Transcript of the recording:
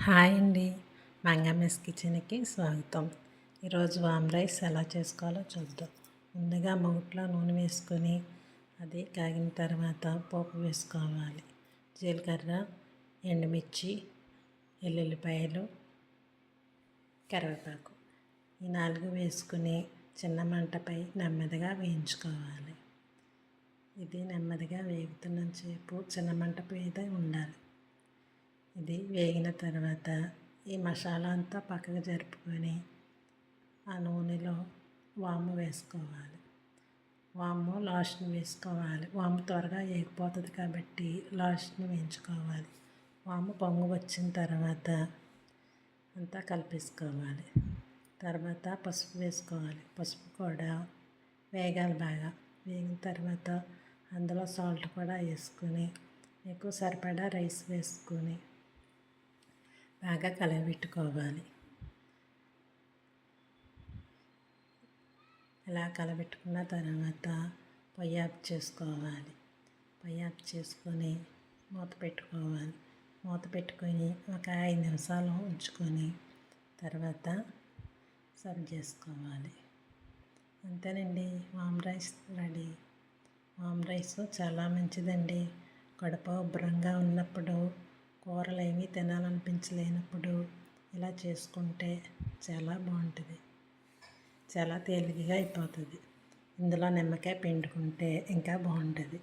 Hi అండి, మంగమ్మస్ కిచెన్కి స్వాగతం. ఈరోజు వామ్ రైస్ ఎలా చేసుకోవాలో చూద్దాం. ముందుగా మూట్లో నూనె వేసుకొని అది కాగిన తర్వాత పోపు వేసుకోవాలి. జీలకర్ర, ఎండుమిర్చి, ఎల్లుల్లిపాయలు, కరివేపాకు ఈ 4 వేసుకుని చిన్న మంటపై నెమ్మదిగా వేయించుకోవాలి. ఇది నెమ్మదిగా వేగుతున్నంతసేపు చిన్న మంట మీద ఉండాలి. ఇది వేగిన తర్వాత ఈ మసాలా అంతా పక్కకు జరుపుకొని ఆ నూనెలో వాము వేసుకోవాలి. వాము లాస్ట్ని వేసుకోవాలి. వాము త్వరగా వేగిపోతుంది కాబట్టి లాస్ట్ని వేయించుకోవాలి. వాము పొంగు వచ్చిన తర్వాత అంతా కలిపేసుకోవాలి. తర్వాత పసుపు వేసుకోవాలి. పసుపు కూడా వేగాలి. బాగా వేగిన తర్వాత అందులో సాల్ట్ కూడా వేసుకొని మీకు సరిపడా రైస్ వేసుకొని బాగా కలబెట్టుకోవాలి. ఇలా కలబెట్టుకున్న తర్వాత పొయ్యి ఆఫ్ చేసుకోవాలి. పొయ్యి ఆఫ్ చేసుకొని మూత పెట్టుకోవాలి. మూత పెట్టుకొని ఒక 5 నిమిషాలు ఉంచుకొని తర్వాత సర్వ్ చేసుకోవాలి. అంతేనండి, వామ్ రైస్ రెడీ. వామ్ రైస్ చాలా మంచిదండి. కడుపు ఉబ్బరంగా ఉన్నప్పుడు, కూరలు ఏమీ తినాలనిపించలేనప్పుడు ఇలా చేసుకుంటే చాలా బాగుంటుంది. చాలా తేలికగా అయిపోతుంది. ఇందులో నిమ్మకాయ పిండుకుంటే ఇంకా బాగుంటుంది.